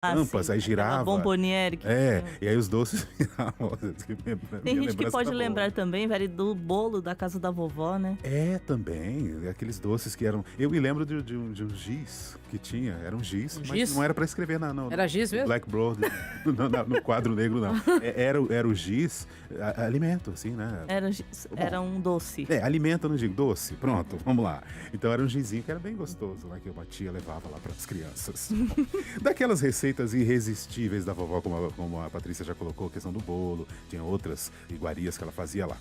tampas, sim, aí aquela girava. bomboniere que E aí os doces viravam. tem Minha gente que lembrança pode tá boa. lembrar também, velho, do bolo da casa da vovó, né? Também, aqueles doces que eram. Eu me lembro de um giz que tinha, era um giz, Um mas giz? não era pra escrever Era giz mesmo? blackboard, no quadro negro, não. Era o giz, alimento, assim, né? Era um doce. Alimento, eu não digo doce, pronto, vamos lá. Então era um gizinho que era bem gostoso, lá que uma tia levava lá para as crianças. Daquelas receitas irresistíveis da vovó, como a Patrícia já colocou, a questão do bolo, tinha outras iguarias que ela fazia lá.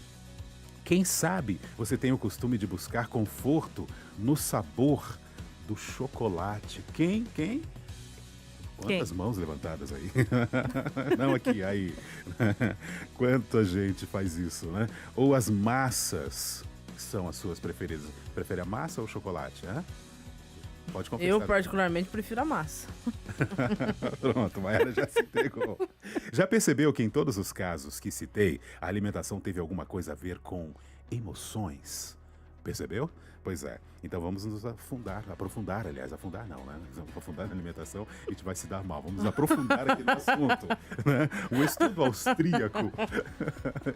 Quem sabe você tem o costume de buscar conforto no sabor do chocolate. Quem? Quantas mãos levantadas aí? Não, aqui, aí. Quanta gente faz isso, né? Ou as massas são as suas preferidas. Prefere a massa ou o chocolate, né? Pode confessar. Eu, particularmente, prefiro a massa. Pronto, Mayara já se entregou. Já percebeu que em todos os casos que citei, a alimentação teve alguma coisa a ver com emoções? Percebeu? Pois é. Então vamos nos aprofundar, aliás, afundar não, né? Vamos aprofundar na alimentação e a gente vai se dar mal. Vamos aprofundar aqui no assunto, né? Um estudo austríaco,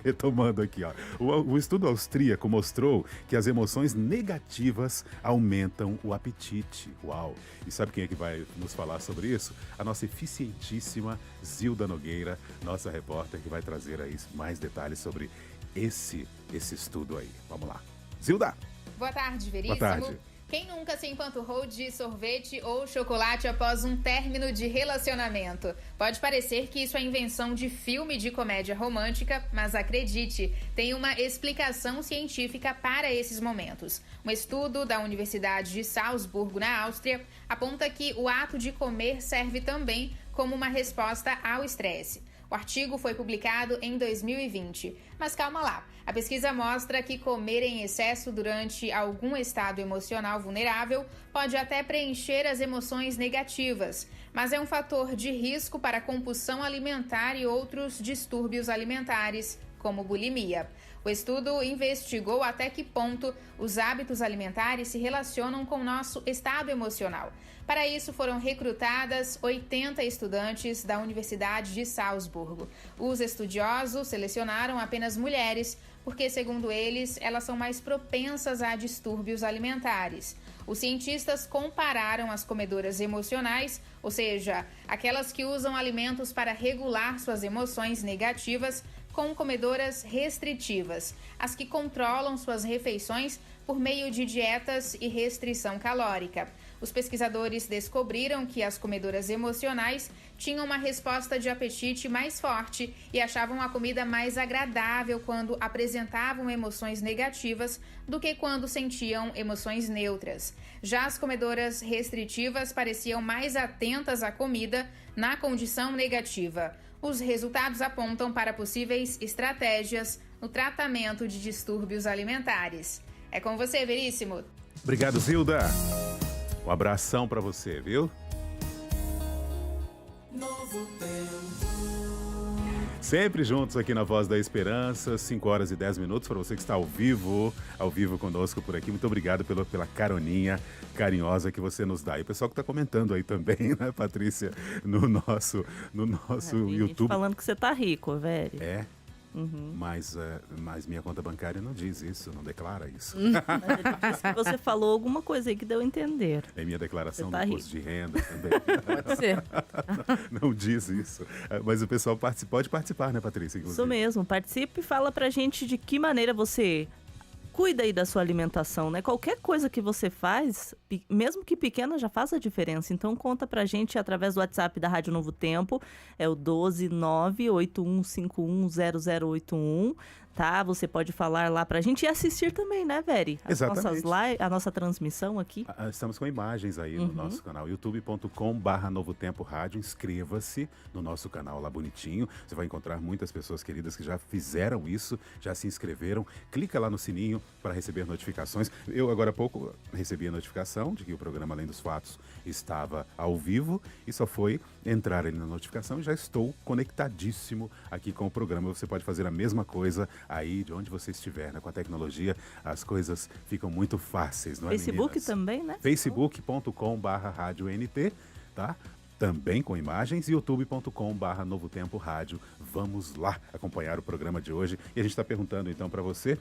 retomando aqui, ó. O estudo austríaco mostrou que as emoções negativas aumentam o apetite. Uau! E sabe quem é que vai nos falar sobre isso? A nossa eficientíssima Zilda Nogueira, nossa repórter, que vai trazer aí mais detalhes sobre esse estudo aí. Vamos lá. Zilda! Boa tarde, Veríssimo. Boa tarde. Quem nunca se empanturrou de sorvete ou chocolate após um término de relacionamento? Pode parecer que isso é invenção de filme de comédia romântica, mas acredite, tem uma explicação científica para esses momentos. Um estudo da Universidade de Salzburgo, na Áustria, aponta que o ato de comer serve também como uma resposta ao estresse. O artigo foi publicado em 2020. Mas calma lá, a pesquisa mostra que comer em excesso durante algum estado emocional vulnerável pode até preencher as emoções negativas, mas é um fator de risco para compulsão alimentar e outros distúrbios alimentares, como bulimia. O estudo investigou até que ponto os hábitos alimentares se relacionam com o nosso estado emocional. Para isso, foram recrutadas 80 estudantes da Universidade de Salzburgo. Os estudiosos selecionaram apenas mulheres, porque, segundo eles, elas são mais propensas a distúrbios alimentares. Os cientistas compararam as comedoras emocionais, ou seja, aquelas que usam alimentos para regular suas emoções negativas, com comedoras restritivas, as que controlam suas refeições por meio de dietas e restrição calórica. Os pesquisadores descobriram que as comedoras emocionais tinham uma resposta de apetite mais forte e achavam a comida mais agradável quando apresentavam emoções negativas do que quando sentiam emoções neutras. Já as comedoras restritivas pareciam mais atentas à comida na condição negativa. Os resultados apontam para possíveis estratégias no tratamento de distúrbios alimentares. É com você, Veríssimo. Obrigado, Zilda. Um abração pra você, viu? Novo Tempo. Sempre juntos aqui na Voz da Esperança, 5 horas e 10 minutos, para você que está ao vivo conosco por aqui. Muito obrigado pela caroninha carinhosa que você nos dá. E o pessoal que está comentando aí também, né, Patrícia, no nosso YouTube. Falando que você tá rico, velho. É. Uhum. Mas minha conta bancária não diz isso, não declara isso. Mas ele disse que você falou alguma coisa aí que deu a entender. É minha declaração do tá imposto de renda também. Pode ser. Não diz isso. Mas o pessoal pode participar, né, Patrícia? Inclusive. Isso mesmo, participe e fala pra gente de que maneira você cuida aí da sua alimentação, né? Qualquer coisa que você faz, mesmo que pequena, já faz a diferença. Então conta pra gente através do WhatsApp da Rádio Novo Tempo, é o 12981510081, tá? Você pode falar lá pra gente e assistir também, né, Veri? Exatamente. A nossa transmissão aqui. Estamos com imagens aí no nosso canal, youtube.com/Novo Tempo Rádio. Inscreva-se no nosso canal lá bonitinho. Você vai encontrar muitas pessoas queridas que já fizeram isso, já se inscreveram. Clica lá no sininho para receber notificações. Eu, agora há pouco, recebi a notificação de que o programa Além dos Fatos estava ao vivo e só foi entrar ali na notificação e já estou conectadíssimo aqui com o programa. Você pode fazer a mesma coisa aí de onde você estiver, né? Com a tecnologia, as coisas ficam muito fáceis, não é, Facebook meninas? também, né? facebook.com/RádioNT, tá? também com imagens, youtube.com/Novo Tempo Rádio. Vamos lá acompanhar o programa de hoje. E a gente está perguntando então para você,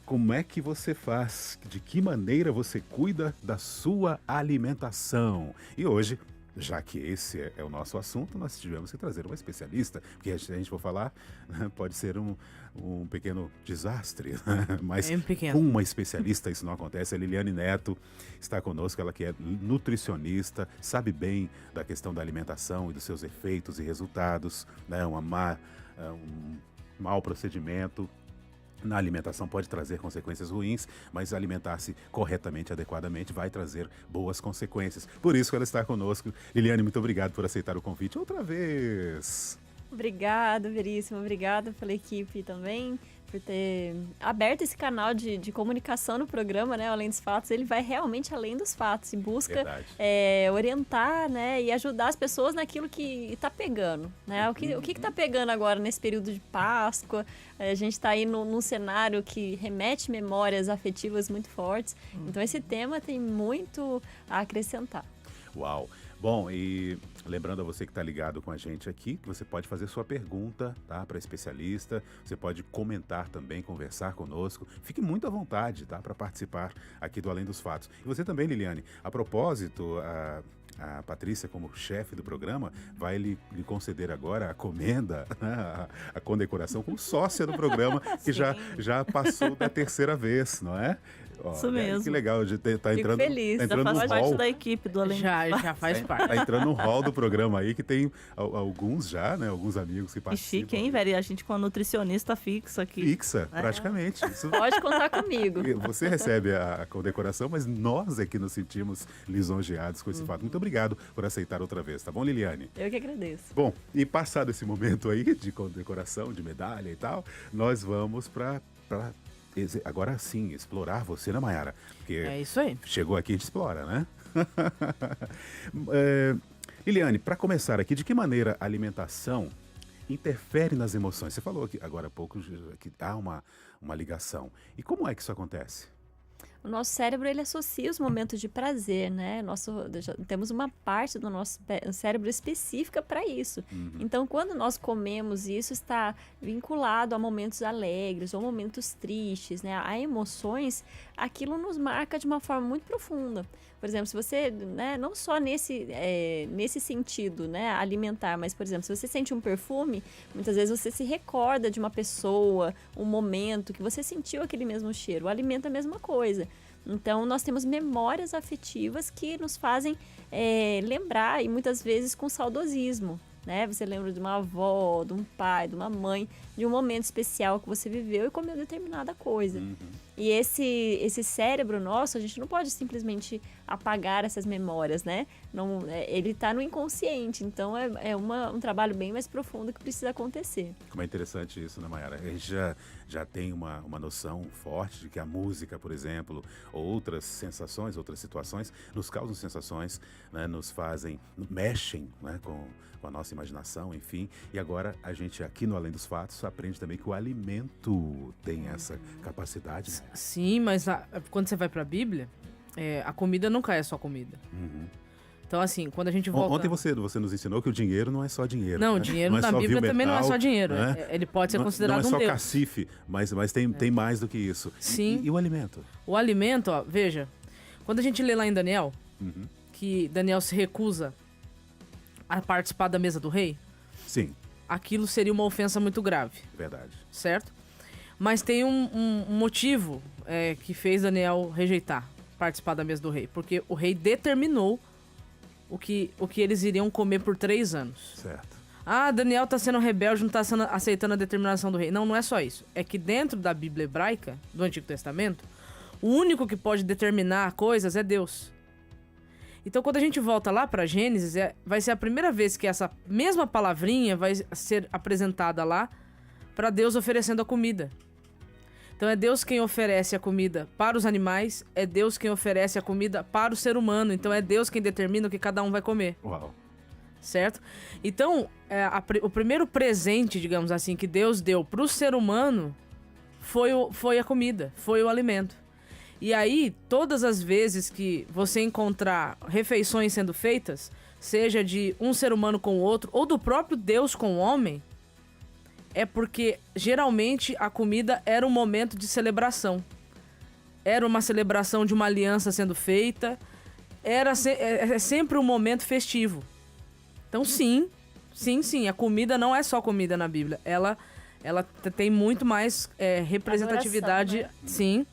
como é que você faz? De que maneira você cuida da sua alimentação? E hoje, já que esse é o nosso assunto, nós tivemos que trazer uma especialista, porque se a gente for falar, pode ser um pequeno desastre, mas com uma especialista isso não acontece. A Liliane Neto está conosco, ela que é nutricionista, sabe bem da questão da alimentação e dos seus efeitos e resultados, né? Um mau procedimento na alimentação pode trazer consequências ruins, mas alimentar-se corretamente, adequadamente, vai trazer boas consequências. Por isso que ela está conosco. Liliane, muito obrigado por aceitar o convite outra vez. Obrigada, Veríssimo. Obrigada pela equipe também, por ter aberto esse canal de comunicação no programa, né? Além dos fatos, ele vai realmente além dos fatos e busca orientar, né? E ajudar as pessoas naquilo que está pegando, né? O que está pegando agora nesse período de Páscoa? A gente está aí num cenário que remete memórias afetivas muito fortes. Então, esse tema tem muito a acrescentar. Uau! Bom, e lembrando a você que está ligado com a gente aqui, que você pode fazer sua pergunta, tá, para especialista, você pode comentar também, conversar conosco, fique muito à vontade, tá, para participar aqui do Além dos Fatos. E você também, Liliane, a propósito, a Patrícia, como chefe do programa, vai lhe conceder agora a comenda, a condecoração como sócia do programa, que já passou da terceira vez, não é? Isso mesmo. Que legal de estar entrando, feliz, entrando já no faz hall. parte da equipe do Além Já faz parte. Tá entrando no hall do programa aí, que tem alguns já, né? Alguns amigos que Que participam. chique, hein, velho? A gente com a nutricionista fixa aqui. Fixa, praticamente. Isso. Pode contar comigo. Você recebe a condecoração, mas nós é que nos sentimos lisonjeados com esse fato. Muito obrigado por aceitar outra vez, tá bom, Liliane? Eu que agradeço. Bom, e passado esse momento aí de condecoração, de medalha e tal, nós vamos para agora sim, explorar você, né, Mayara? Porque É isso aí. chegou aqui, a gente explora, né? Liliane, para começar aqui, de que maneira a alimentação interfere nas emoções? Você falou aqui, agora há pouco que há uma ligação. E como é que isso acontece? O nosso cérebro, ele associa os momentos de prazer, né? Temos uma parte do nosso cérebro específica para isso. Então, quando nós comemos, isso está vinculado a momentos alegres ou momentos tristes, né? A emoções, aquilo nos marca de uma forma muito profunda. Por exemplo, se você, né, não só nesse sentido, né, alimentar, mas, por exemplo, se você sente um perfume, muitas vezes você se recorda de uma pessoa, um momento que você sentiu aquele mesmo cheiro. O alimento é a mesma coisa. Então, nós temos memórias afetivas que nos fazem lembrar, e muitas vezes com saudosismo, né? Você lembra de uma avó, de um pai, de uma mãe, de um momento especial que você viveu e comeu determinada coisa. E esse cérebro nosso, a gente não pode simplesmente apagar essas memórias, né? Não, ele está no inconsciente, então é um trabalho bem mais profundo que precisa acontecer. Como é interessante isso, né, Mayara? A gente já tem uma noção forte de que a música, por exemplo, outras sensações, outras situações, nos causam sensações, né, mexem, né, com a nossa imaginação, enfim. E agora a gente aqui no Além dos Fatos aprende também que o alimento tem essa capacidade. Né? Sim, mas quando você vai para a Bíblia, a comida nunca é só comida. Então, assim, quando a gente volta... Ontem você nos ensinou que o dinheiro não é só dinheiro. Não, né? o dinheiro não é na só Bíblia metal, também não é só dinheiro. Né? Ele pode ser considerado um Deus. Não é só cacife, mas tem mais do que isso. Sim. E o alimento? O alimento, ó, veja, quando a gente lê lá em Daniel, que Daniel se recusa a participar da mesa do rei, Sim, aquilo seria uma ofensa muito grave, verdade. certo? Mas tem um motivo que fez Daniel rejeitar participar da mesa do rei, porque o rei determinou o que eles iriam comer por 3 anos. Certo. Ah, Daniel tá sendo rebelde, não tá aceitando a determinação do rei. Não, não é só isso. É que dentro da Bíblia hebraica, do Antigo Testamento, o único que pode determinar coisas é Deus. Então, quando a gente volta lá para Gênesis, vai ser a primeira vez que essa mesma palavrinha vai ser apresentada lá para Deus oferecendo a comida. Então, é Deus quem oferece a comida para os animais, é Deus quem oferece a comida para o ser humano. Então, é Deus quem determina o que cada um vai comer. Uau. Certo? Então, o primeiro presente, digamos assim, que Deus deu para o ser humano foi a comida, foi o alimento. E aí, todas as vezes que você encontrar refeições sendo feitas, seja de um ser humano com o outro, ou do próprio Deus com o homem, é porque geralmente a comida era um momento de celebração. Era uma celebração de uma aliança sendo feita, é sempre um momento festivo. Então sim, a comida não é só comida na Bíblia, ela tem muito mais representatividade, Adoração, né? sim,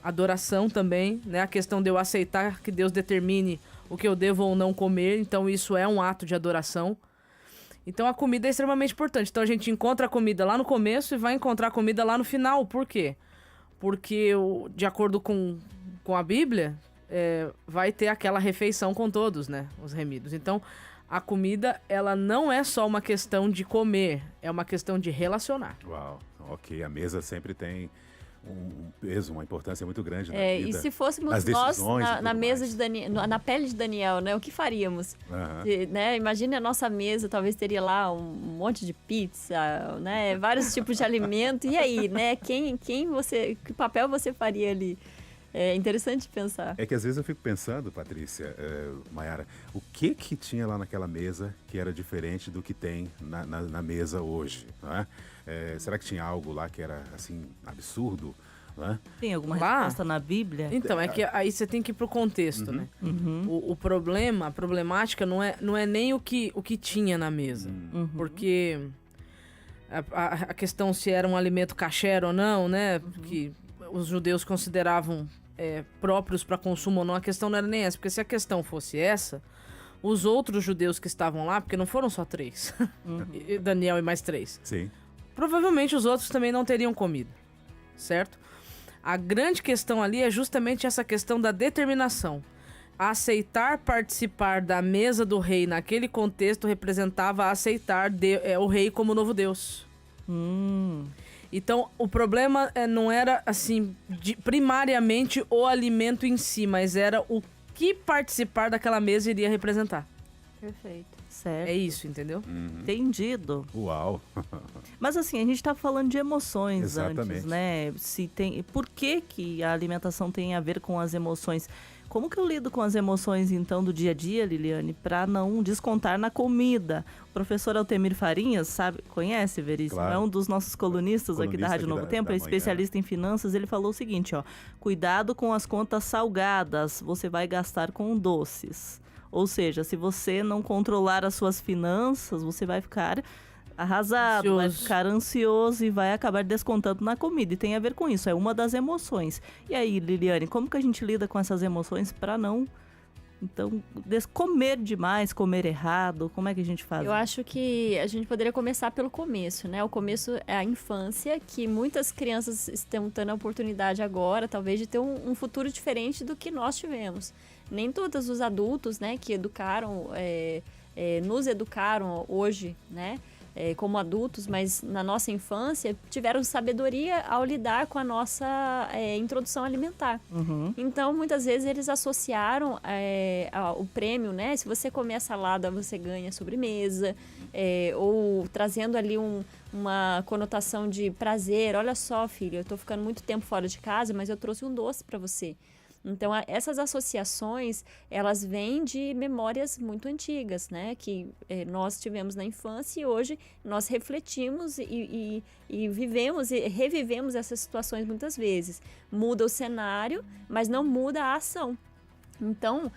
adoração também, né? A questão de eu aceitar que Deus determine o que eu devo ou não comer, então isso é um ato de adoração. Então a comida é extremamente importante. Então a gente encontra a comida lá no começo e vai encontrar a comida lá no final. Por quê? Porque, de acordo com a Bíblia, vai ter aquela refeição com todos, né? Os remidos. Então a comida, ela não é só uma questão de comer, é uma questão de relacionar. Uau, ok. A mesa sempre tem um peso, uma importância muito grande na E vida. se fôssemos nas nós decisões e na tudo mesa mais. de Daniel, na pele de Daniel, né? O que faríamos? Aham. Né? Imagine a nossa mesa, talvez teria lá um monte de pizza, né? Vários tipos de alimento. E aí, né? Que papel você faria ali? É interessante pensar. É que às vezes eu fico pensando, Patrícia, Mayara, o que tinha lá naquela mesa que era diferente do que tem na mesa hoje, não é? Será que tinha algo lá que era, assim, absurdo, não é? Tem alguma Lá? resposta na Bíblia? Então, é que aí você tem que ir pro contexto, né? O problema, a problemática não é nem o que tinha na mesa. Porque a questão se era um alimento kasher ou não, né? Que os judeus consideravam próprios para consumo ou não, a questão não era nem essa. Porque se a questão fosse essa, os outros judeus que estavam lá, porque não foram só 3, e Daniel e mais 3, Sim. provavelmente os outros também não teriam comido, certo? A grande questão ali é justamente essa questão da determinação. Aceitar participar da mesa do rei naquele contexto representava aceitar o rei como novo Deus. Então, o problema não era, assim, primariamente o alimento em si, mas era o que participar daquela mesa iria representar. Perfeito. Certo. É isso, entendeu? Entendido. Uau. Mas assim, a gente tá falando de emoções Exatamente. antes, né? Por que a alimentação tem a ver com as emoções? Como que eu lido com as emoções, então, do dia a dia, Liliane, para não descontar na comida? O professor Altemir Farinhas, conhece, Veríssimo? Claro. É um dos nossos colunistas aqui da Colunista Rádio aqui Novo da Tempo, é manhã. especialista em finanças. Ele falou o seguinte, ó: cuidado com as contas salgadas, você vai gastar com doces. Ou seja, se você não controlar as suas finanças, você vai ficar arrasado, vai Ansioso. ficar ansioso e vai acabar descontando na comida. E tem a ver com isso, é uma das emoções. E aí, Liliane, como que a gente lida com essas emoções para não, então, comer demais, comer errado? Como é que a gente faz? Eu acho que a gente poderia começar pelo começo, né? O começo é a infância, que muitas crianças estão tendo a oportunidade agora, talvez, de ter um futuro diferente do que nós tivemos. Nem todos os adultos, né, que educaram, nos educaram hoje, né, como adultos, mas na nossa infância, tiveram sabedoria ao lidar com a nossa introdução alimentar. Então, muitas vezes, eles associaram o prêmio, né? Se você comer a salada, você ganha sobremesa, ou trazendo ali uma conotação de prazer. Olha só, filho, eu estou ficando muito tempo fora de casa, mas eu trouxe um doce para você. Então, essas associações, elas vêm de memórias muito antigas, né? Que nós tivemos na infância e hoje nós refletimos e vivemos e revivemos essas situações muitas vezes. Muda o cenário, mas não muda a ação. Então,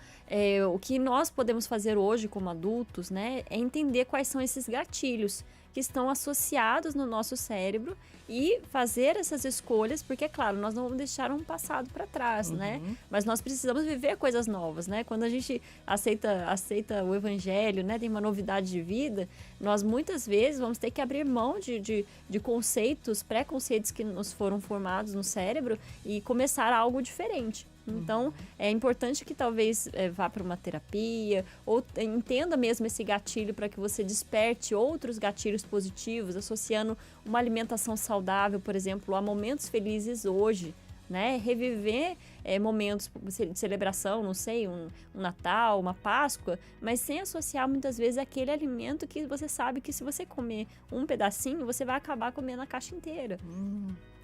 o que nós podemos fazer hoje como adultos, né? É entender quais são esses gatilhos que estão associados no nosso cérebro e fazer essas escolhas, porque, é claro, nós não vamos deixar um passado para trás, né? Mas nós precisamos viver coisas novas, né? Quando a gente aceita o evangelho, né? Tem uma novidade de vida, nós muitas vezes vamos ter que abrir mão de conceitos, preconceitos que nos foram formados no cérebro e começar algo diferente. Então, é importante que talvez vá para uma terapia ou entenda mesmo esse gatilho para que você desperte outros gatilhos positivos, associando uma alimentação saudável, por exemplo, a momentos felizes hoje, né? Reviver momentos de celebração, não sei, um Natal, uma Páscoa, mas sem associar muitas vezes aquele alimento que você sabe que se você comer um pedacinho, você vai acabar comendo a caixa inteira.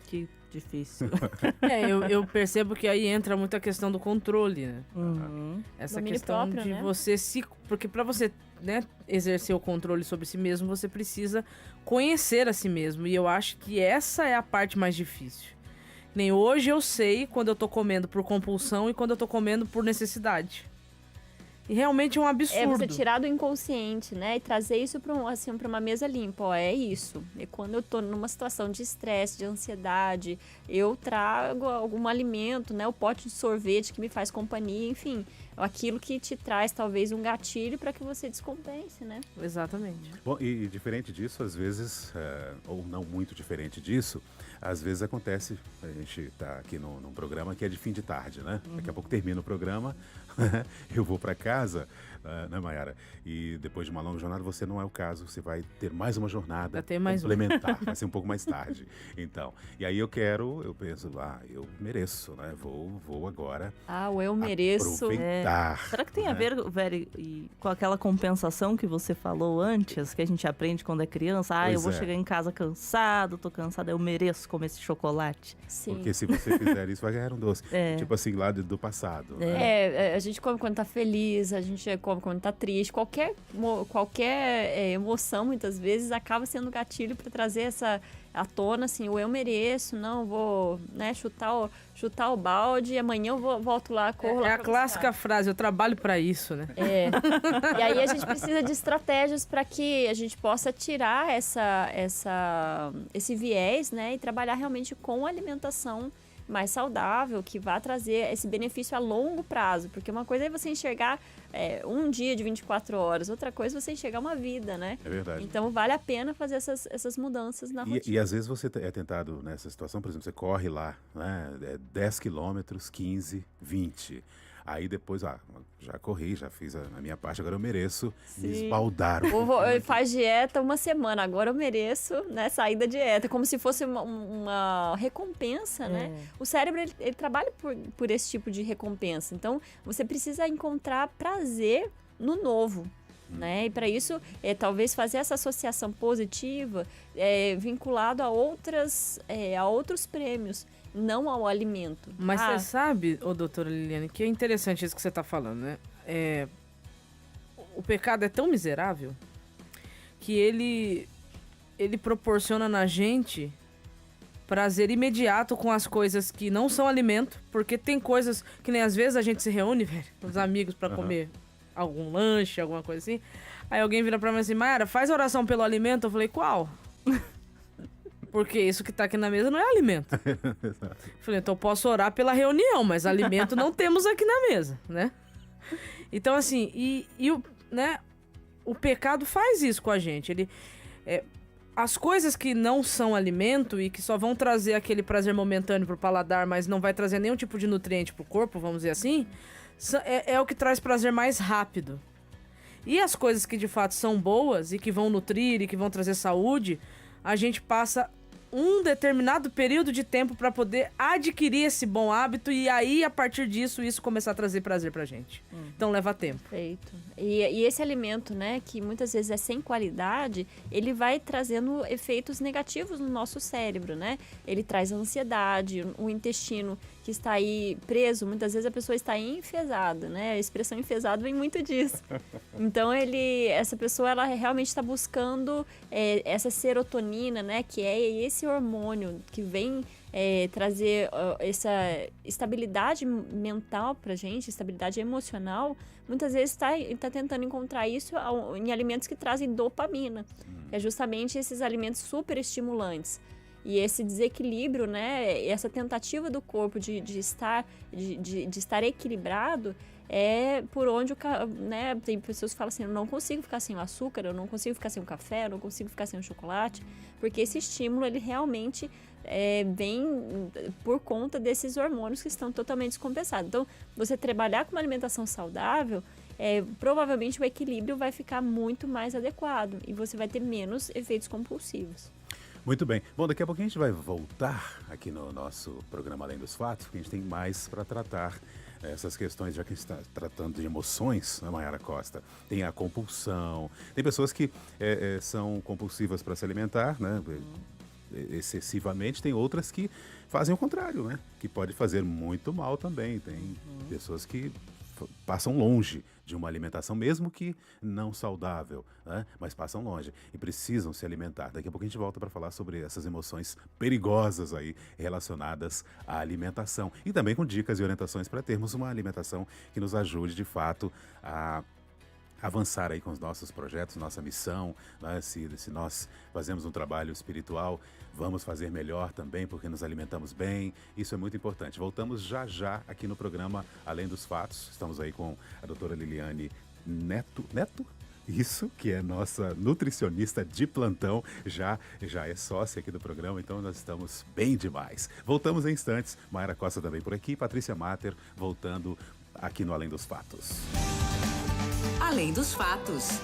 Que difícil. Eu percebo que aí entra muito a questão do controle, né? Uhum. Essa Domínio questão próprio, de né? você se... Porque para você, né, exercer o controle sobre si mesmo, você precisa conhecer a si mesmo. E eu acho que essa é a parte mais difícil. Nem hoje eu sei quando eu tô comendo por compulsão e quando eu tô comendo por necessidade. E realmente é um absurdo. É você tirar do inconsciente, né? E trazer isso para assim, pra uma mesa limpa. Ó, é isso. E quando eu tô numa situação de estresse, de ansiedade, eu trago algum alimento, né? O pote de sorvete que me faz companhia, enfim. Aquilo que te traz talvez um gatilho para que você descompense, né? Exatamente. Bom, e diferente disso, às vezes, ou não muito diferente disso, às vezes acontece, a gente tá aqui num programa que é de fim de tarde, né? Daqui a pouco termina o programa, eu vou para casa, né, Mayara? E depois de uma longa jornada, você não é o caso, você vai ter mais uma jornada Vai ter mais complementar, vai ser um pouco mais tarde. Então, e aí eu penso, eu mereço, né? Vou agora Ah, o eu mereço. aproveitar. Será que tem a né? ver, Veri, com aquela compensação que você falou antes, que a gente aprende quando é criança? Ah, eu Pois vou é. chegar em casa cansado, tô cansada, eu mereço comer esse chocolate. Sim. Porque se você fizer isso, vai ganhar um doce. É. Tipo assim, lá do passado. Né? A gente come quando tá feliz, a gente come quando tá triste. Qualquer emoção, muitas vezes, acaba sendo gatilho para trazer essa à tona, assim, o eu mereço, não, vou, né, chutar o balde e amanhã eu volto lá, corro lá É a pra clássica buscar. frase, eu trabalho para isso, né? É. E aí a gente precisa de estratégias para que a gente possa tirar esse viés, né, e trabalhar realmente com alimentação mais saudável, que vai trazer esse benefício a longo prazo. Porque uma coisa é você enxergar um dia de 24 horas, outra coisa é você enxergar uma vida, né? É verdade. Então vale a pena fazer essas mudanças na rotina. E às vezes você é tentado nessa situação, por exemplo, você corre lá, né? 10 quilômetros, 15, 20. Aí depois, já corri, já fiz a minha parte, agora eu mereço me Sim. esbaldar. Faz dieta uma semana, agora eu mereço, né, sair da dieta, como se fosse uma recompensa, né? O cérebro, ele trabalha por esse tipo de recompensa. Então, você precisa encontrar prazer no novo. Né? E para isso, talvez fazer essa associação positiva vinculado a outros prêmios, não ao alimento. Mas você sabe, doutora Liliane, que é interessante isso que você está falando, né? O pecado é tão miserável que ele proporciona na gente prazer imediato com as coisas que não são alimento, porque tem coisas que nem às vezes a gente se reúne, velho, com os amigos para comer algum lanche, alguma coisa assim. Aí alguém vira pra mim assim, Mayara, faz oração pelo alimento. Eu falei, qual? Porque isso que tá aqui na mesa não é alimento. Falei, então eu posso orar pela reunião, mas alimento não temos aqui na mesa, né? Então, assim, o pecado faz isso com a gente. As coisas que não são alimento e que só vão trazer aquele prazer momentâneo pro paladar, mas não vai trazer nenhum tipo de nutriente pro corpo, vamos dizer assim, é o que traz prazer mais rápido. E as coisas que de fato são boas e que vão nutrir e que vão trazer saúde, a gente passa um determinado período de tempo para poder adquirir esse bom hábito e aí, a partir disso, isso começar a trazer prazer pra gente. Então leva tempo. Perfeito. E esse alimento, né, que muitas vezes é sem qualidade, ele vai trazendo efeitos negativos no nosso cérebro, né? Ele traz ansiedade, o intestino que está aí preso, muitas vezes a pessoa está enfesada, né? A expressão enfesado vem muito disso. Então, essa pessoa, ela realmente está buscando essa serotonina, né? Que é esse hormônio que vem trazer essa estabilidade mental pra gente, estabilidade emocional. Muitas vezes está tentando encontrar isso em alimentos que trazem dopamina, que é justamente esses alimentos super estimulantes. E esse desequilíbrio, né, essa tentativa do corpo de estar equilibrado é por onde né, tem pessoas que falam assim, eu não consigo ficar sem o açúcar, eu não consigo ficar sem o café, eu não consigo ficar sem o chocolate, porque esse estímulo, ele realmente vem por conta desses hormônios que estão totalmente descompensados. Então, você trabalhar com uma alimentação saudável, provavelmente o equilíbrio vai ficar muito mais adequado e você vai ter menos efeitos compulsivos. Muito bem. Bom, daqui a pouquinho a gente vai voltar aqui no nosso programa Além dos Fatos, porque a gente tem mais para tratar essas questões, já que a gente está tratando de emoções, né, Mayara Costa? Tem a compulsão, tem pessoas que são compulsivas para se alimentar, né? excessivamente, tem outras que fazem o contrário, né? Que pode fazer muito mal também. Tem pessoas que passam longe de uma alimentação, mesmo que não saudável, né? Mas passam longe e precisam se alimentar. Daqui a pouco a gente volta para falar sobre essas emoções perigosas aí relacionadas à alimentação e também com dicas e orientações para termos uma alimentação que nos ajude de fato a avançar aí com os nossos projetos, nossa missão, né? Se nós fazemos um trabalho espiritual, vamos fazer melhor também, porque nos alimentamos bem. Isso é muito importante. Voltamos já já aqui no programa Além dos Fatos. Estamos aí com a doutora Liliane Neto? Isso, que é nossa nutricionista de plantão, já é sócia aqui do programa, então nós estamos bem demais. Voltamos em instantes. Mayara Costa também por aqui, Patrícia Mater voltando aqui no Além dos Fatos. Além dos fatos.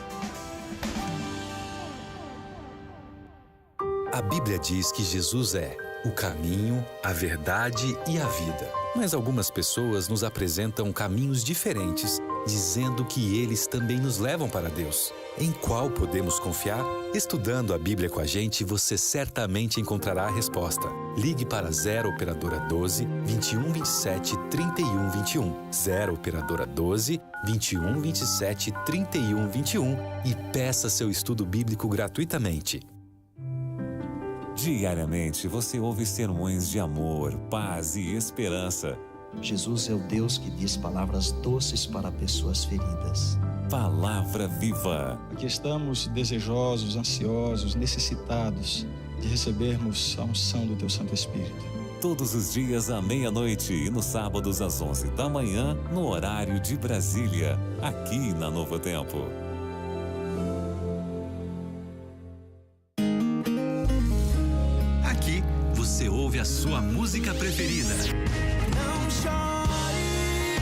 A Bíblia diz que Jesus é o caminho, a verdade e a vida. Mas algumas pessoas nos apresentam caminhos diferentes, dizendo que eles também nos levam para Deus. Em qual podemos confiar? Estudando a Bíblia com a gente, você certamente encontrará a resposta. Ligue para 0 Operadora 12 21 27 31 21. 0 Operadora 12 21 27 31 21 e peça seu estudo bíblico gratuitamente. Diariamente você ouve sermões de amor, paz e esperança. Jesus é o Deus que diz palavras doces para pessoas feridas. Palavra viva. Aqui estamos desejosos, ansiosos, necessitados de recebermos a unção do Teu Santo Espírito. Todos os dias à meia-noite e nos sábados às 11 da manhã, no horário de Brasília, aqui na Novo Tempo. Aqui você ouve a sua música preferida. Não chore,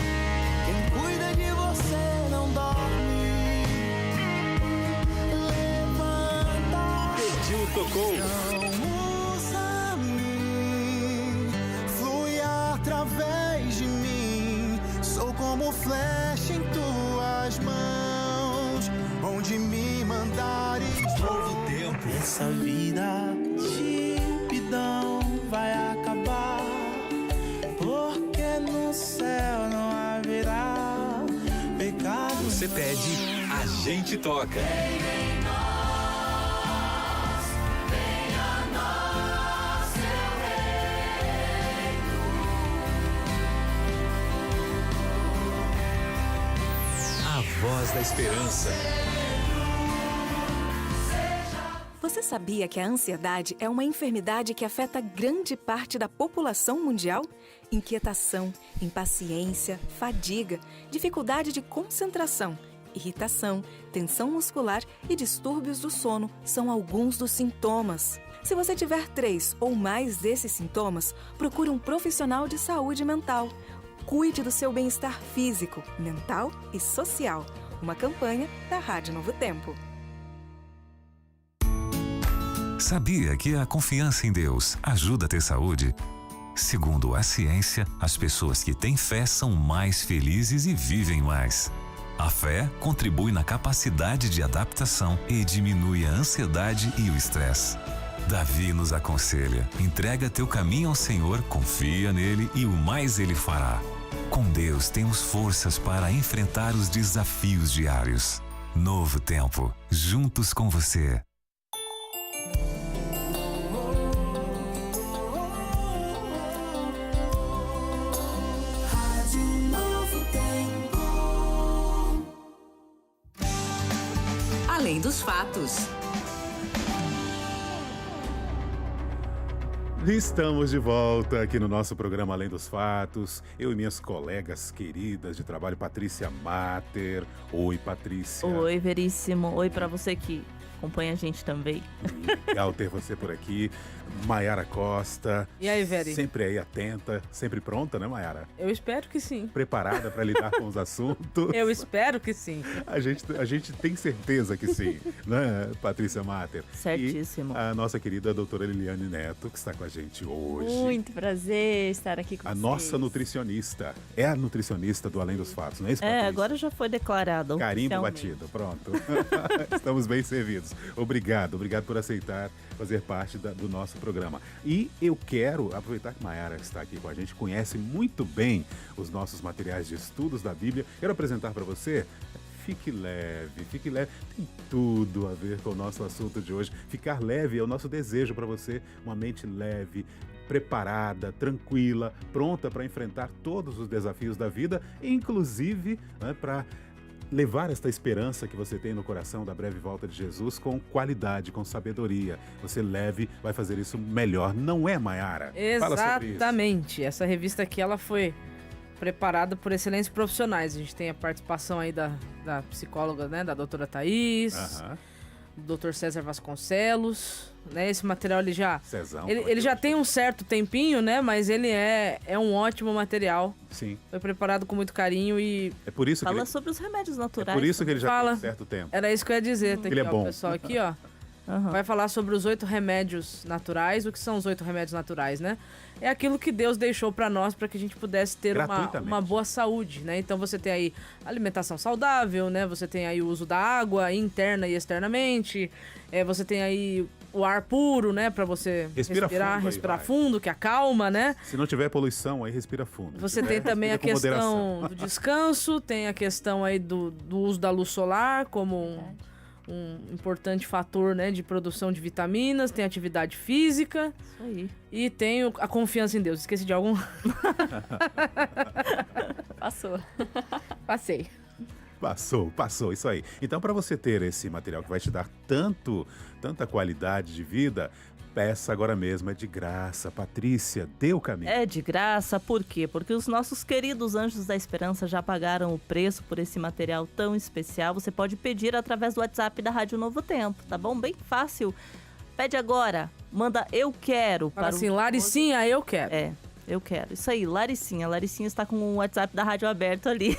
quem cuida de você não dorme. Levanta, Pediu, tocou. não usa-me, flui através de mim. Sou como flecha em tuas mãos, onde me mandares. Novo Tempo. Essa vida de pidão vai acabar, porque no céu não haverá pecado. Você pede, a gente toca. A voz da esperança. Você sabia que a ansiedade é uma enfermidade que afeta grande parte da população mundial? Inquietação, impaciência, fadiga, dificuldade de concentração, irritação, tensão muscular e distúrbios do sono são alguns dos sintomas. Se você tiver 3 ou mais desses sintomas, procure um profissional de saúde mental. Cuide do seu bem-estar físico, mental e social. Uma campanha da Rádio Novo Tempo. Sabia que a confiança em Deus ajuda a ter saúde? Segundo a ciência, as pessoas que têm fé são mais felizes e vivem mais. A fé contribui na capacidade de adaptação e diminui a ansiedade e o estresse. Davi nos aconselha: entrega teu caminho ao Senhor, confia nele e o mais ele fará. Com Deus temos forças para enfrentar os desafios diários. Novo Tempo, juntos com você. Além dos fatos. Estamos de volta aqui no nosso programa Além dos Fatos. Eu e minhas colegas queridas de trabalho, Patrícia Mater. Oi, Patrícia. Oi, Veríssimo. Oi pra você que acompanha a gente também. Legal ter você por aqui. Mayara Costa. E aí, Veri? Sempre aí atenta, sempre pronta, né, Mayara? Eu espero que sim. Preparada para lidar com os assuntos. Eu espero que sim. A gente tem certeza que sim, né, Patrícia Mater? Certíssimo. E a nossa querida doutora Liliane Neto, que está com a gente hoje. Muito prazer estar aqui com A vocês. nossa nutricionista. É a nutricionista do Além dos Fatos, não é isso, Patrícia? Agora já foi declarado. Carimbo oficialmente. batido, pronto. Estamos bem servidos. Deus. Obrigado por aceitar fazer parte do nosso programa. E eu quero aproveitar que Maiara está aqui com a gente, conhece muito bem os nossos materiais de estudos da Bíblia. Quero apresentar para você. Fique leve. Tem tudo a ver com o nosso assunto de hoje. Ficar leve é o nosso desejo para você, uma mente leve, preparada, tranquila, pronta para enfrentar todos os desafios da vida, inclusive, né, para levar esta esperança que você tem no coração da breve volta de Jesus com qualidade, com sabedoria. Você leve, vai fazer isso melhor, não é, Maiara? Fala sobre isso. Exatamente. Essa revista aqui, ela foi preparada por excelentes profissionais. A gente tem a participação aí da psicóloga, né, da doutora Thaís, do Dr. César Vasconcelos, né? Esse material ele já ele já tem um certo tempinho, né? Mas ele é um ótimo material. Sim. Foi preparado com muito carinho e é por isso fala sobre os remédios naturais. É por isso que ele já fala, tem um certo tempo. Era isso que eu ia dizer. Tem ele aqui, é bom. O pessoal aqui, ó. Vai falar sobre os 8 remédios naturais. O que são os 8 remédios naturais, né? É aquilo que Deus deixou para nós para que a gente pudesse ter uma boa saúde, né? Então você tem aí alimentação saudável, né? Você tem aí o uso da água interna e externamente. Você tem aí o ar puro, né? Para você respirar fundo, que acalma, né? Se não tiver poluição, aí respira fundo. Você tem também a questão do descanso, tem a questão aí do uso da luz solar como um importante fator, né, de produção de vitaminas, tem atividade física. Isso aí. E tem a confiança em Deus. Esqueci de algum? Passou. Passei. Passou, isso aí. Então, para você ter esse material que vai te dar tanta qualidade de vida, peça agora mesmo, é de graça. Patrícia, dê o caminho. É de graça, por quê? Porque os nossos queridos Anjos da Esperança já pagaram o preço por esse material tão especial. Você pode pedir através do WhatsApp da Rádio Novo Tempo, tá bom? Bem fácil. Pede agora, manda eu quero. Fala assim, Laricinha, eu quero. Eu quero. Isso aí, Laricinha. Laricinha está com o WhatsApp da rádio aberto ali.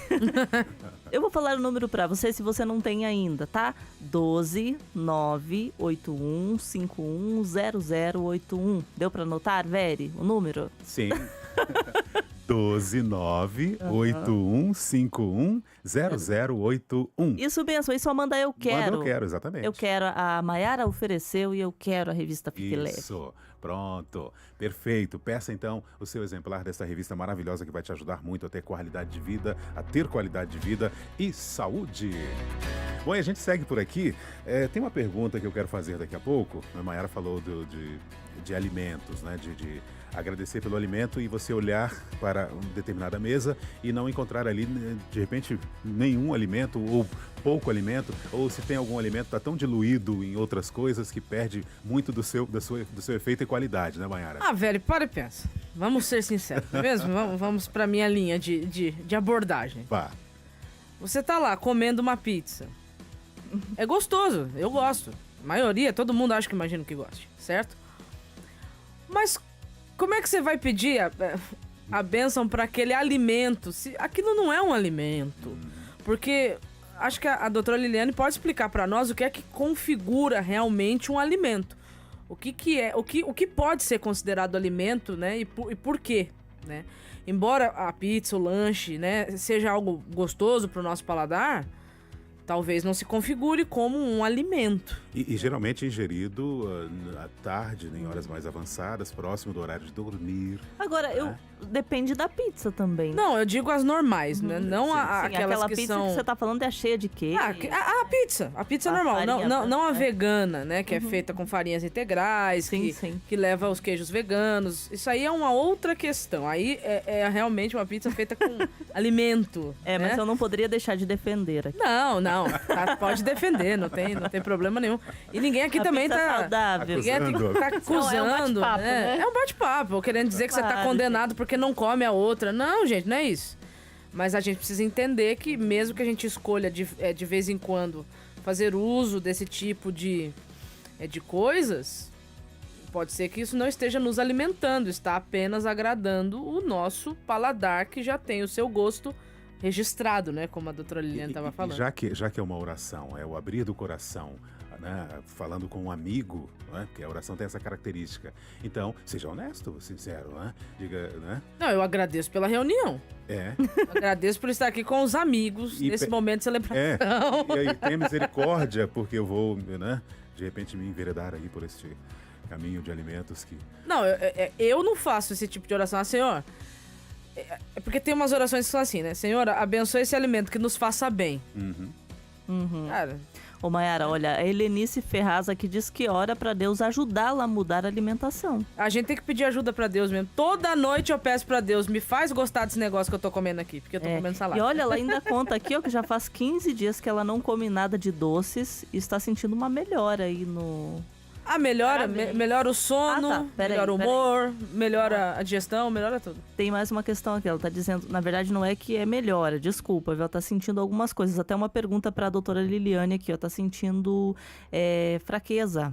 Eu vou falar o número para você, se você não tem ainda, tá? 12981510081. Deu para anotar, Veri, o número? Sim. 12981510081. Isso mesmo, aí só manda eu quero. Manda eu quero, exatamente. Eu quero, a Maiara ofereceu e eu quero a revista Fique Leve. Isso, pronto, perfeito. Peça então o seu exemplar dessa revista maravilhosa que vai te ajudar muito a ter qualidade de vida, e saúde. Bom, e a gente segue por aqui. Tem uma pergunta que eu quero fazer daqui a pouco. A Maiara falou de alimentos, né? De agradecer pelo alimento e você olhar para uma determinada mesa e não encontrar ali, de repente, nenhum alimento ou pouco alimento, ou se tem algum alimento está tão diluído em outras coisas que perde muito do seu efeito e qualidade, né, Maiara? Velho, para e pensa. Vamos ser sinceros, mesmo? Vamos para minha linha de abordagem. Vá. Você tá lá comendo uma pizza. É gostoso, eu gosto. A maioria, todo mundo acha que imagina que goste, certo? Mas como é que você vai pedir a bênção para aquele alimento se aquilo não é um alimento? Porque acho que a doutora Liliane pode explicar para nós o que é que configura realmente um alimento. O que pode ser considerado alimento, né? E por quê, né? Embora a pizza, o lanche, né, seja algo gostoso para o nosso paladar, talvez não se configure como um alimento. E geralmente ingerido à tarde, em horas mais avançadas, próximo do horário de dormir. Agora, depende da pizza também. Não, eu digo as normais, né? Não Sim, aquelas aquela que pizza são... que você tá falando é cheia de queijo. A pizza normal, não a vegana, né? Que é feita com farinhas integrais, que leva os queijos veganos. Isso aí é uma outra questão. Aí é realmente uma pizza feita com alimento. Né? Mas eu não poderia deixar de defender aqui. Não. Pode defender, não tem problema nenhum. E ninguém aqui também tá... saudável. Ninguém aqui tá acusando. É um bate-papo, né? É um bate-papo, querendo dizer que você tá condenado porque não come a outra. Não, gente, não é isso. Mas a gente precisa entender que mesmo que a gente escolha de vez em quando fazer uso desse tipo de coisas, pode ser que isso não esteja nos alimentando, está apenas agradando o nosso paladar que já tem o seu gosto registrado, né? Como a doutora Liliane estava falando. Já que é uma oração, é o abrir do coração, né, falando com um amigo, né, porque a oração tem essa característica. Então, seja honesto, sincero, né? Diga, né? Não, eu agradeço pela reunião. É. Agradeço por estar aqui com os amigos E nesse momento de celebração. E aí tenha misericórdia, porque eu vou, né, de repente me enveredar aí por este caminho de alimentos que... Não, eu não faço esse tipo de oração. Senhor, é porque tem umas orações que são assim, né? Senhor, abençoe esse alimento que nos faça bem. Cara... Ô, Mayara, olha, a Helenice Ferraz aqui diz que ora pra Deus ajudá-la a mudar a alimentação. A gente tem que pedir ajuda pra Deus mesmo. Toda noite eu peço pra Deus, me faz gostar desse negócio que eu tô comendo aqui, porque eu tô comendo salada. E olha, ela ainda conta aqui, ó, que já faz 15 dias que ela não come nada de doces e está sentindo uma melhora aí no... Melhora, melhora o sono, melhora o humor, melhora a digestão, melhora tudo. Tem mais uma questão aqui, ela tá dizendo, na verdade não é que é melhora, desculpa, viu? Ela tá sentindo algumas coisas, até uma pergunta pra doutora Liliane aqui, ó, tá sentindo fraqueza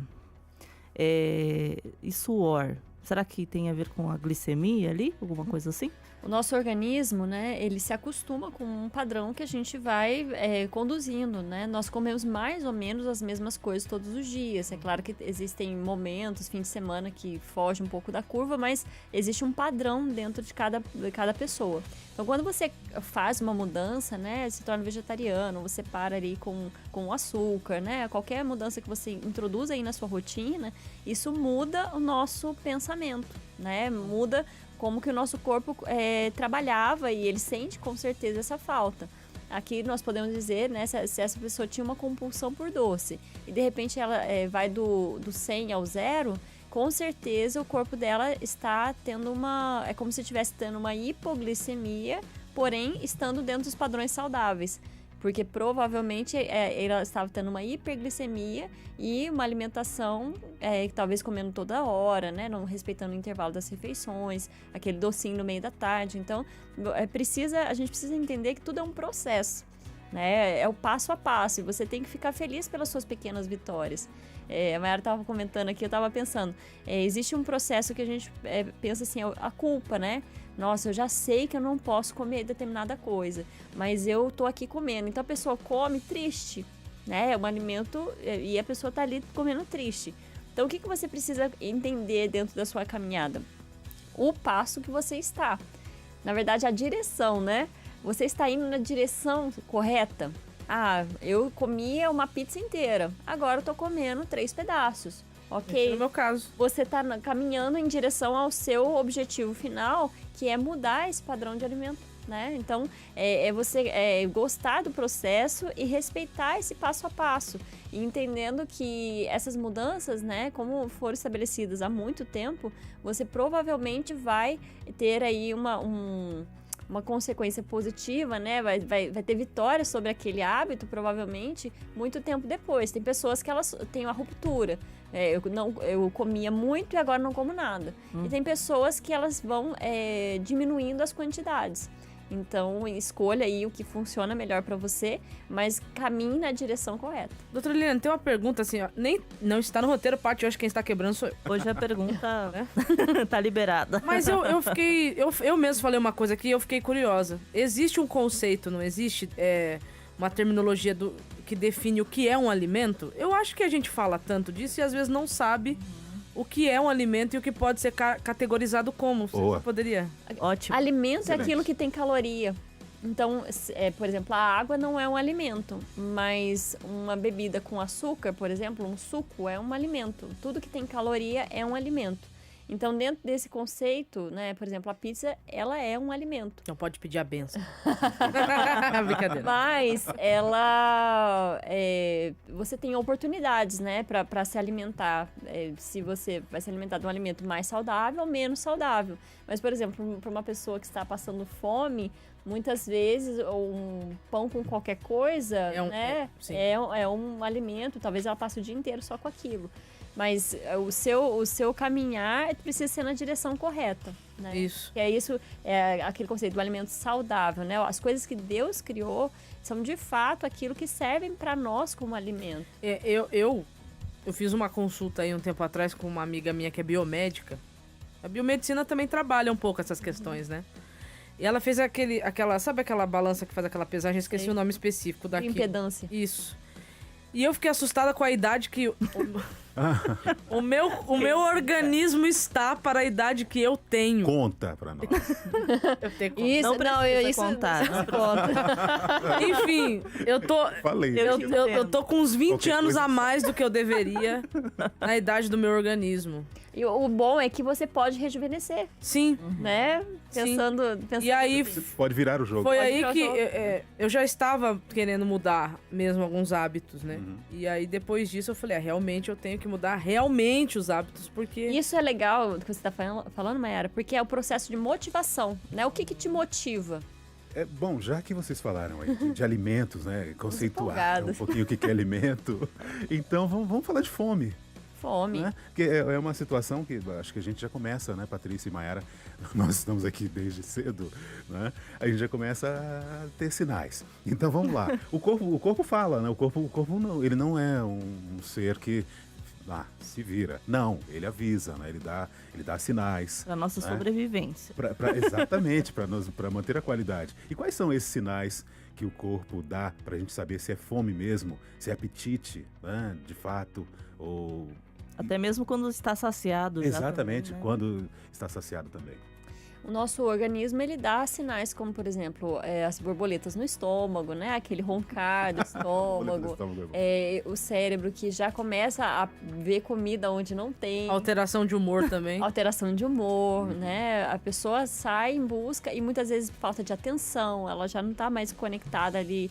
e suor. Será que tem a ver com a glicemia ali, alguma coisa assim? O nosso organismo, né, ele se acostuma com um padrão que a gente vai conduzindo, né? Nós comemos mais ou menos as mesmas coisas todos os dias. É claro que existem momentos, fim de semana, que foge um pouco da curva, mas existe um padrão dentro de cada pessoa. Então, quando você faz uma mudança, né, se torna vegetariano, você para ali com o açúcar, né? Qualquer mudança que você introduz aí na sua rotina, isso muda o nosso pensamento, né? Muda como que o nosso corpo trabalhava e ele sente com certeza essa falta. Aqui nós podemos dizer, né, se essa pessoa tinha uma compulsão por doce e de repente ela vai do 100 ao 0, com certeza o corpo dela está tendo é como se estivesse tendo uma hipoglicemia, porém estando dentro dos padrões saudáveis. Porque provavelmente ela estava tendo uma hiperglicemia e uma alimentação talvez comendo toda hora, né? Não respeitando o intervalo das refeições, aquele docinho no meio da tarde. Então, a gente precisa entender que tudo é um processo, né? É o passo a passo e você tem que ficar feliz pelas suas pequenas vitórias. A Mayara estava comentando aqui, eu estava pensando, existe um processo que a gente pensa assim, a culpa, né? Nossa, eu já sei que eu não posso comer determinada coisa, mas eu tô aqui comendo. Então a pessoa come triste, né? É um alimento e a pessoa tá ali comendo triste. Então o que você precisa entender dentro da sua caminhada? O passo que você está. Na verdade, a direção, né? Você está indo na direção correta? Eu comia uma pizza inteira, agora eu tô comendo 3 pedaços. Ok? Esse é o meu caso. Você está caminhando em direção ao seu objetivo final, que é mudar esse padrão de alimento, né? Então, você gostar do processo e respeitar esse passo a passo. E entendendo que essas mudanças, né, como foram estabelecidas há muito tempo, você provavelmente vai ter aí uma consequência positiva, né? Vai ter vitória sobre aquele hábito, provavelmente, muito tempo depois. Tem pessoas que elas têm uma ruptura. Eu comia muito e agora não como nada. E tem pessoas que elas vão diminuindo as quantidades. Então, escolha aí o que funciona melhor pra você, mas caminhe na direção correta. Doutora Liliane, tem uma pergunta assim, ó, não está no roteiro, parte hoje quem está quebrando sou eu. Hoje a pergunta tá liberada. Mas eu mesmo falei uma coisa aqui e eu fiquei curiosa. Existe um conceito, não existe uma terminologia que define o que é um alimento? Eu acho que a gente fala tanto disso e às vezes não sabe o que é um alimento e o que pode ser categorizado como. Você poderia? Ótimo. Alimento Excelente. é aquilo que tem caloria. Então, por exemplo, a água não é um alimento, mas uma bebida com açúcar, por exemplo, um suco é um alimento. Tudo que tem caloria é um alimento. Então, dentro desse conceito, né, por exemplo, a pizza, ela é um alimento. Não pode pedir a benção. Brincadeira. Mas você tem oportunidades, né, para se alimentar. Se você vai se alimentar de um alimento mais saudável ou menos saudável. Mas, por exemplo, para uma pessoa que está passando fome, muitas vezes um pão com qualquer coisa, é um alimento. Talvez ela passe o dia inteiro só com aquilo. Mas o seu caminhar precisa ser na direção correta, né? Isso. E é isso, aquele conceito do alimento saudável, né? As coisas que Deus criou são de fato aquilo que servem para nós como alimento. Eu fiz uma consulta aí um tempo atrás com uma amiga minha que é biomédica. A biomedicina também trabalha um pouco essas questões, né? E ela fez sabe aquela balança que faz aquela pesagem? Esqueci o nome específico daquilo. Impedância. Isso. E eu fiquei assustada com a idade que o meu organismo está para a idade que eu tenho. Conta pra nós. Eu tenho que Isso, Não não, precisa isso contar. não conta. Enfim, eu tô. Falei. Eu tô com uns 20 Qualquer anos coisa a mais do que eu deveria na idade do meu organismo. E o bom é que você pode rejuvenescer, Sim. né? Pensando E aí Você pode virar o jogo. foi Pode aí virar o que jogo. eu já estava querendo mudar mesmo alguns hábitos, né? E aí depois disso eu falei, realmente eu tenho que mudar realmente os hábitos, porque... Isso é legal que você está falando, Mayara, porque é o processo de motivação, né? O que te motiva? Bom, já que vocês falaram aí de alimentos, né? Conceituar um empolgados. pouquinho o que é alimento. Então vamos falar de fome. Fome. Né? Porque é uma situação que acho que a gente já começa, né, Patrícia e Mayara? Nós estamos aqui desde cedo, né? A gente já começa a ter sinais. Então vamos lá. O corpo fala, né? O corpo não, ele não é um ser que se vira. Não, ele avisa, né? Ele dá sinais. Pra nossa né? sobrevivência. Exatamente, para manter a qualidade. E quais são esses sinais que o corpo dá para a gente saber se é fome mesmo, se é apetite, né? De fato, ou... Até mesmo quando está saciado. já Exatamente, também, né? quando está saciado também. O nosso organismo, ele dá sinais como, por exemplo, as borboletas no estômago, né? Aquele roncar do estômago. O cérebro que já começa a ver comida onde não tem. Alteração de humor também. Alteração de humor, né? A pessoa sai em busca e muitas vezes falta de atenção. Ela já não está mais conectada ali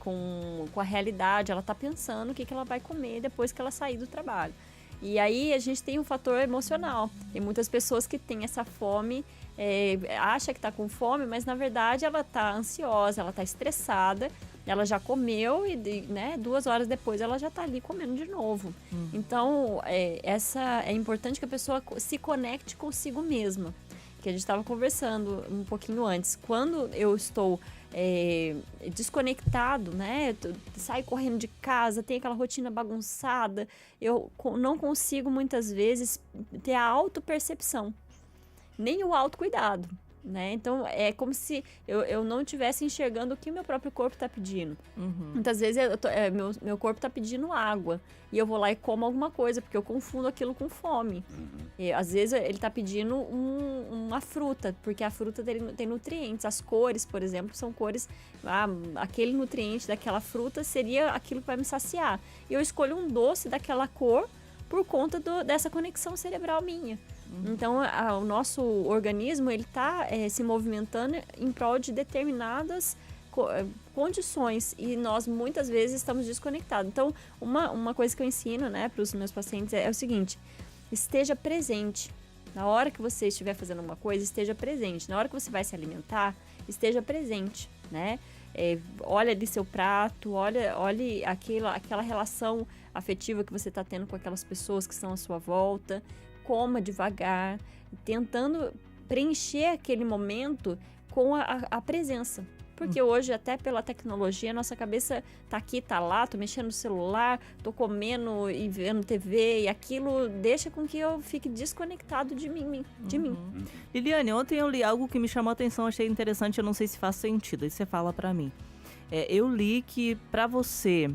com a realidade. Ela está pensando o que ela vai comer depois que ela sair do trabalho. E aí a gente tem um fator emocional. Tem muitas pessoas que têm essa fome, acha que está com fome, mas na verdade ela está ansiosa, ela está estressada, ela já comeu e 2 horas depois ela já está ali comendo de novo. Então é importante que a pessoa se conecte consigo mesma. Que a gente estava conversando um pouquinho antes. Quando eu estou desconectado, né? Saio correndo de casa, tem aquela rotina bagunçada, eu não consigo muitas vezes ter a autopercepção, nem o autocuidado, né? Então é como se eu não estivesse enxergando o que o meu próprio corpo está pedindo. Muitas vezes meu corpo está pedindo água e eu vou lá e como alguma coisa, porque eu confundo aquilo com fome. E, às vezes ele está pedindo uma fruta, porque a fruta tem nutrientes. As cores, por exemplo, são cores... aquele nutriente daquela fruta seria aquilo que vai me saciar. E eu escolho um doce daquela cor por conta dessa conexão cerebral minha. Então, o nosso organismo ele está se movimentando em prol de determinadas condições e nós muitas vezes estamos desconectados. Então, uma coisa que eu ensino, né, para os meus pacientes é o seguinte: esteja presente. Na hora que você estiver fazendo uma coisa, esteja presente. Na hora que você vai se alimentar, esteja presente, né? Olha ali seu prato, olhe aquela relação afetiva que você está tendo com aquelas pessoas que estão à sua volta. Coma devagar, tentando preencher aquele momento com a presença. Porque hoje, até pela tecnologia, nossa cabeça tá aqui, tá lá, tô mexendo no celular, tô comendo e vendo TV, e aquilo deixa com que eu fique desconectado de mim. Liliane, ontem eu li algo que me chamou a atenção, achei interessante, eu não sei se faz sentido, aí você fala pra mim. Eu li que pra você...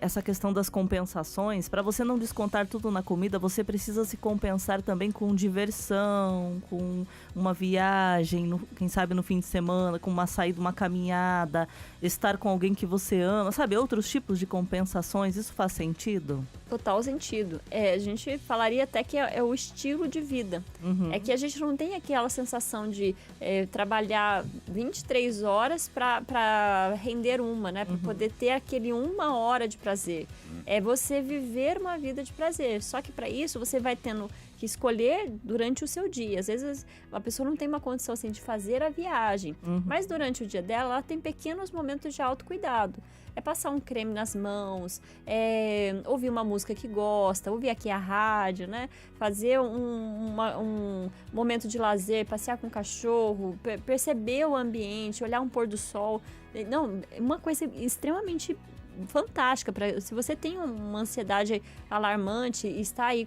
essa questão das compensações, para você não descontar tudo na comida, você precisa se compensar também com diversão, com uma viagem, quem sabe no fim de semana, com uma saída, uma caminhada, estar com alguém que você ama, sabe? Outros tipos de compensações, isso faz sentido? Total sentido. A gente falaria até que é o estilo de vida. É que a gente não tem aquela sensação de trabalhar 23 horas para render uma, né? Para poder ter aquele 1 hora de prazer. É você viver uma vida de prazer. Só que para isso você vai tendo que escolher durante o seu dia. Às vezes a pessoa não tem uma condição assim de fazer a viagem, mas durante o dia dela, ela tem pequenos momentos de autocuidado. É passar um creme nas mãos, ouvir uma música que gosta, ouvir aqui a rádio, né? Fazer um momento de lazer, passear com o cachorro, perceber o ambiente, olhar um pôr do sol. Não, uma coisa extremamente fantástica. Se você tem uma ansiedade alarmante e está aí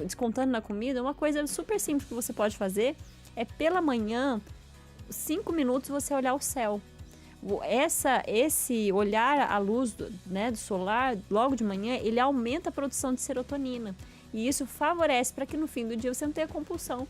descontando na comida, uma coisa super simples que você pode fazer é pela manhã, 5 minutos você olhar o céu. Esse olhar à luz do solar logo de manhã, ele aumenta a produção de serotonina. E isso favorece para que no fim do dia você não tenha compulsão.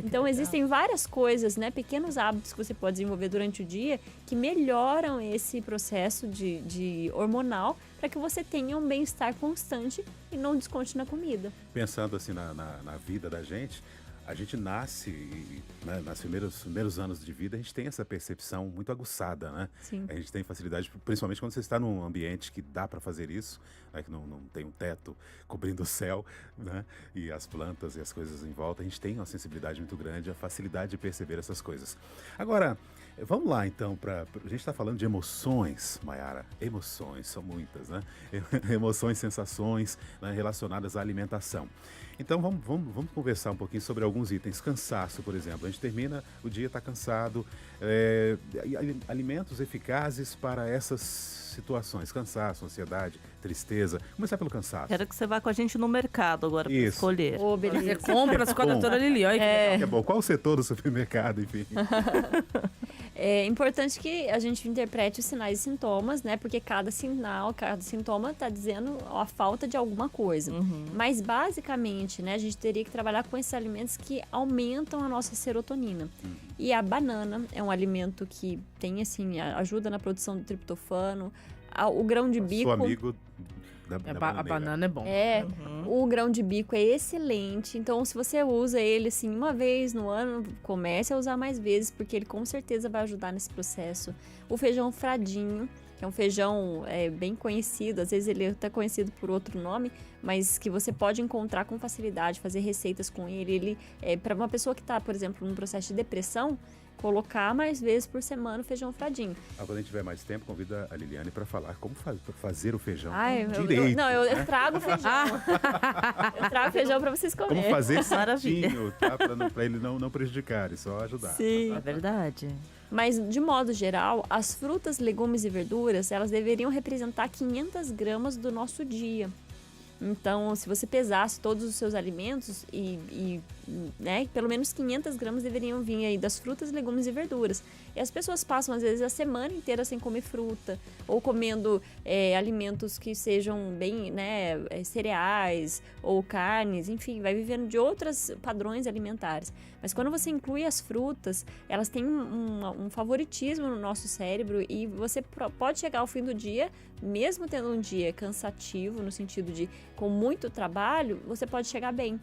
Então existem várias coisas, né, pequenos hábitos que você pode desenvolver durante o dia que melhoram esse processo de hormonal para que você tenha um bem-estar constante e não desconte na comida. Pensando assim na vida da gente, a gente nasce e, né, nos primeiros anos de vida, a gente tem essa percepção muito aguçada, né? Sim. A gente tem facilidade, principalmente quando você está num ambiente que dá para fazer isso, né, que não tem um teto cobrindo o céu, né? E as plantas e as coisas em volta, a gente tem uma sensibilidade muito grande, a facilidade de perceber essas coisas. Agora, vamos lá então, a gente está falando de emoções, Mayara. Emoções, são muitas, né? Emoções, sensações, né, relacionadas à alimentação. Então vamos conversar um pouquinho sobre alguns itens. Cansaço, por exemplo. A gente termina, o dia está cansado. Alimentos eficazes para essas situações. Cansaço, ansiedade, tristeza. Começar pelo cansaço. Quero que você vá com a gente no mercado agora para Isso. escolher. Ô, beleza. Compras com a doutora Lili. Olha que legal. É bom. Qual o setor do supermercado, enfim? É importante que a gente interprete os sinais e sintomas, né? Porque cada sinal, cada sintoma está dizendo a falta de alguma coisa. Mas, basicamente, né, a gente teria que trabalhar com esses alimentos que aumentam a nossa serotonina. E a banana é um alimento que tem, assim, ajuda na produção do triptofano. O grão de bico... Sou amigo da A banana é bom. O grão de bico é excelente. Então, se você usa ele assim uma vez no ano, comece a usar mais vezes, porque ele com certeza vai ajudar nesse processo. O feijão fradinho, que é um feijão bem conhecido, às vezes ele é até conhecido por outro nome, mas que você pode encontrar com facilidade, fazer receitas com ele. Ele para uma pessoa que está, por exemplo, num processo de depressão, colocar mais vezes por semana o feijão fradinho. Quando a gente tiver mais tempo, convida a Liliane para falar como fazer o feijão direito. Eu trago feijão. Eu trago feijão para vocês comerem. Como fazer certinho, tá? Para ele não prejudicar e só ajudar. Sim, é verdade. Mas, de modo geral, as frutas, legumes e verduras, elas deveriam representar 500 gramas do nosso dia. Então, se você pesasse todos os seus alimentos né, pelo menos 500 gramas deveriam vir aí das frutas, legumes e verduras. E as pessoas passam, às vezes, a semana inteira sem comer fruta, ou comendo alimentos que sejam bem, né, cereais ou carnes, enfim, vai vivendo de outros padrões alimentares. Mas quando você inclui as frutas, elas têm um favoritismo no nosso cérebro e você pode chegar ao fim do dia, mesmo tendo um dia cansativo, no sentido de com muito trabalho, você pode chegar bem.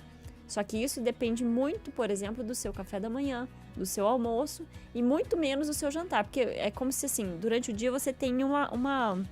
Só que isso depende muito, por exemplo, do seu café da manhã, do seu almoço e muito menos do seu jantar. Porque é como se, assim, durante o dia você tem uma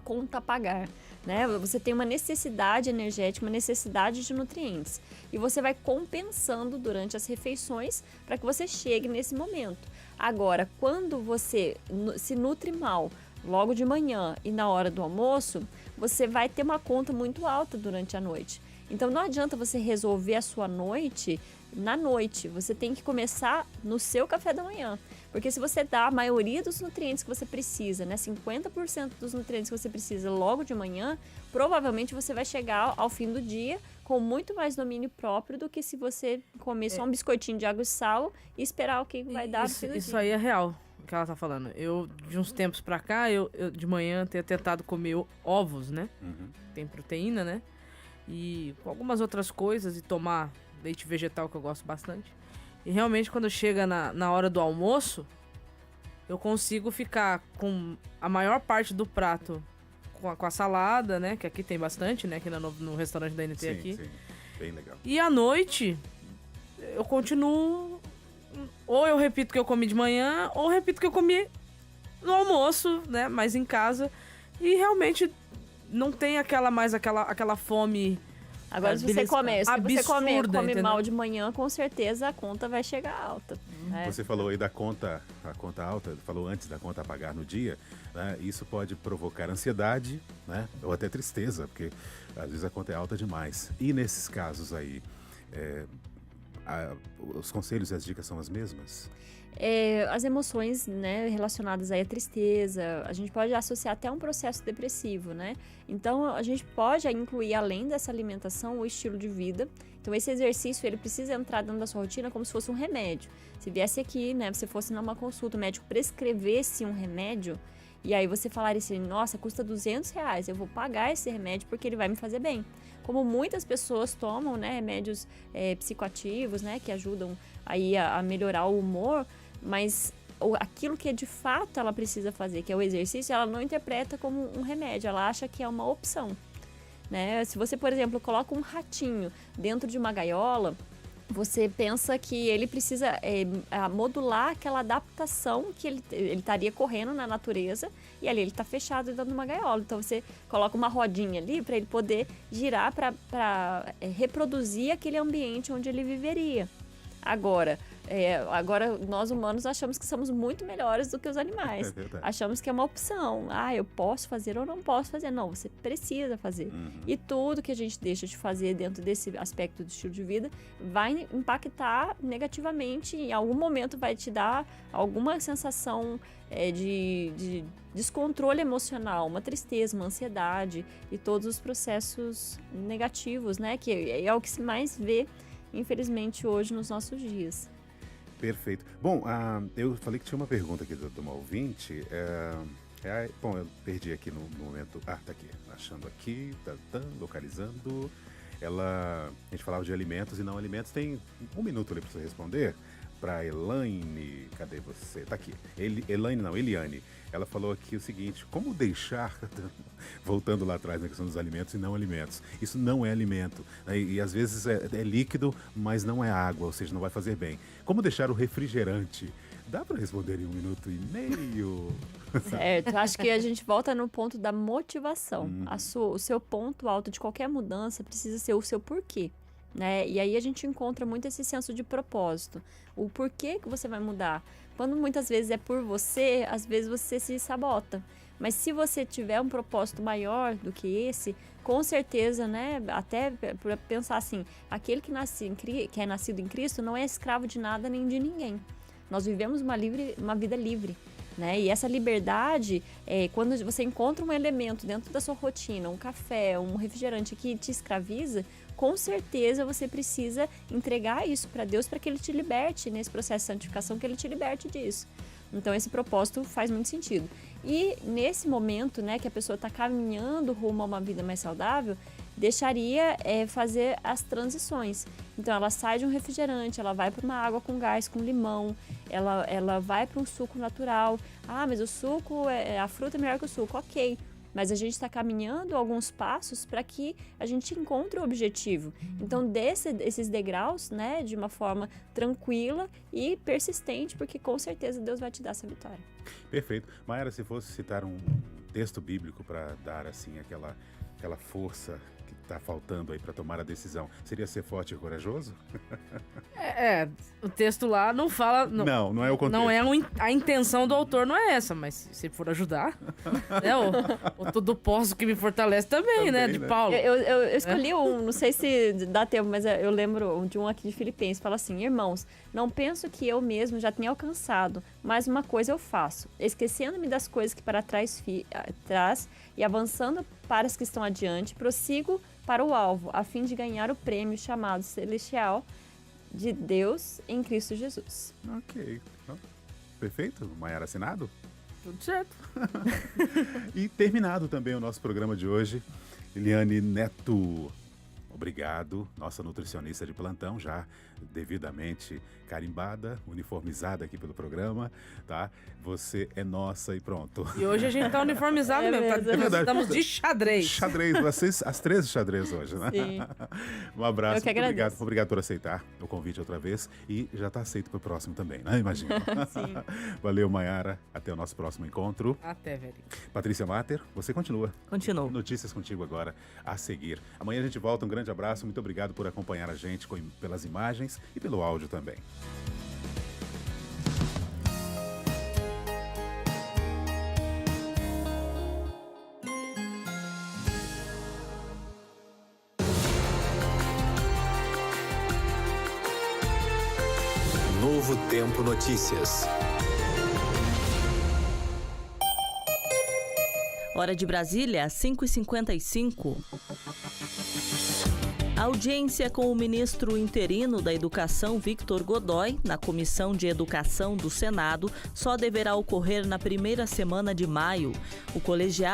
conta a pagar, né? Você tem uma necessidade energética, uma necessidade de nutrientes. E você vai compensando durante as refeições para que você chegue nesse momento. Agora, quando você se nutre mal logo de manhã e na hora do almoço, você vai ter uma conta muito alta durante a noite. Então não adianta você resolver a sua noite na noite, você tem que começar no seu café da manhã. Porque se você dá a maioria dos nutrientes que você precisa, né, 50% dos nutrientes que você precisa logo de manhã, provavelmente você vai chegar ao fim do dia com muito mais domínio próprio do que se você comer só um biscoitinho de água e sal e esperar o que vai dar no fim do dia. Isso aí é real, o que ela tá falando. Eu, de uns tempos pra cá, eu de manhã tenho tentado comer ovos, né? Tem proteína, né? E com algumas outras coisas, e tomar leite vegetal, que eu gosto bastante. E realmente, quando chega na hora do almoço, eu consigo ficar com a maior parte do prato com a salada, né? Que aqui tem bastante, né? Aqui no restaurante da NT aqui. Sim, bem legal. E à noite, eu continuo... Ou eu repito o que eu comi de manhã, ou repito o que eu comi no almoço, né? Mas em casa. E realmente... não tem aquela fome. Agora, se você come entendeu? mal de manhã, com certeza a conta vai chegar alta. Você falou aí da conta, a conta alta, falou antes da conta a pagar no dia, né? Isso pode provocar ansiedade, né? Ou até tristeza, porque às vezes a conta é alta demais. E nesses casos aí, os conselhos e as dicas são as mesmas? As emoções, né, relacionadas aí à tristeza, a gente pode associar até um processo depressivo, né? Então, a gente pode incluir, além dessa alimentação, o estilo de vida. Então, esse exercício, ele precisa entrar dentro da sua rotina como se fosse um remédio. Se viesse aqui, né, você fosse numa consulta, o médico prescrevesse um remédio, e aí você falaria assim, nossa, custa R$200, eu vou pagar esse remédio porque ele vai me fazer bem. Como muitas pessoas tomam, né, remédios psicoativos, né, que ajudam aí a melhorar o humor, mas aquilo que de fato ela precisa fazer, que é o exercício, ela não interpreta como um remédio, ela acha que é uma opção, né? Se você, por exemplo, coloca um ratinho dentro de uma gaiola, você pensa que ele precisa modular aquela adaptação que ele estaria correndo na natureza, e ali ele está fechado dentro de uma gaiola. Então você coloca uma rodinha ali para ele poder girar, para reproduzir aquele ambiente onde ele viveria. Agora nós humanos achamos que somos muito melhores do que os animais. É verdade. Achamos que é uma opção. Eu posso fazer ou não posso fazer. Não, você precisa fazer. E tudo que a gente deixa de fazer dentro desse aspecto do estilo de vida vai impactar negativamente. Em algum momento vai te dar alguma sensação de descontrole emocional, uma tristeza, uma ansiedade e todos os processos negativos, né? Que é o que se mais vê, infelizmente, hoje nos nossos dias. Perfeito. Bom, eu falei que tinha uma pergunta aqui de uma ouvinte. Bom, eu perdi aqui no momento. Tá aqui. Achando aqui, localizando. A gente falava de alimentos e não alimentos. Tem um minuto ali para você responder. Para Elaine, cadê você? Tá aqui. Eliane. Ela falou aqui o seguinte: como deixar, voltando lá atrás na questão dos alimentos e não alimentos, isso não é alimento, né? E às vezes é líquido, mas não é água, ou seja, não vai fazer bem. Como deixar o refrigerante? Dá para responder em 1 minuto e meio? Certo, acho que a gente volta no ponto da motivação. O seu ponto alto de qualquer mudança precisa ser o seu porquê, né? E aí a gente encontra muito esse senso de propósito. O porquê que você vai mudar. Quando muitas vezes é por você, às vezes você se sabota. Mas se você tiver um propósito maior do que esse, com certeza, né? Até para pensar assim, aquele que é nascido em Cristo não é escravo de nada nem de ninguém. Nós vivemos uma vida livre, né? E essa liberdade, quando você encontra um elemento dentro da sua rotina, um café, um refrigerante que te escraviza, com certeza você precisa entregar isso para Deus para que Ele te liberte nesse processo de santificação, que Ele te liberte disso. Então esse propósito faz muito sentido. E nesse momento, né, que a pessoa está caminhando rumo a uma vida mais saudável, deixaria fazer as transições. Então ela sai de um refrigerante, ela vai para uma água com gás, com limão, ela vai para um suco natural. Mas o suco, a fruta é melhor que o suco, ok. Mas a gente está caminhando alguns passos para que a gente encontre o objetivo. Então, esses degraus, né, de uma forma tranquila e persistente, porque com certeza Deus vai te dar essa vitória. Perfeito. Mayara, se fosse citar um texto bíblico para dar assim aquela força que está faltando aí para tomar a decisão, seria ser forte e corajoso? O texto lá não fala... Não é o contexto. Não é a intenção do autor, não é essa, mas se for ajudar, né, o tudo posso que me fortalece também, né, de Paulo. Eu escolhi não sei se dá tempo, mas eu lembro de um aqui de Filipenses, fala assim: irmãos, não penso que eu mesmo já tenha alcançado, mas uma coisa eu faço, esquecendo-me das coisas que para trás e avançando para as que estão adiante, prossigo para o alvo, a fim de ganhar o prêmio chamado celestial de Deus em Cristo Jesus. Ok. Perfeito. Mayara, assinado? Tudo certo. E terminado também o nosso programa de hoje. Eliane Neto, obrigado. Nossa nutricionista de plantão, já devidamente carimbada, uniformizada aqui pelo programa, tá? Você é nossa e pronto. E hoje a gente tá uniformizado mesmo. Nós estamos de xadrez. Xadrez, as 13 xadrez hoje, né? Sim. Um abraço, Eu que agradeço. obrigado por aceitar o convite outra vez e já tá aceito pro próximo também, né? Imagina. Sim. Valeu, Mayara. Até o nosso próximo encontro. Até, velho. Patrícia Mater, você continua. Continuo. Notícias contigo agora a seguir. Amanhã a gente volta. Um grande abraço. Muito obrigado por acompanhar a gente pelas imagens e pelo áudio também. Novo Tempo Notícias. Hora de Brasília, 5h55. A audiência com o ministro interino da Educação, Victor Godoy, na Comissão de Educação do Senado, só deverá ocorrer na primeira semana de maio. O colegiado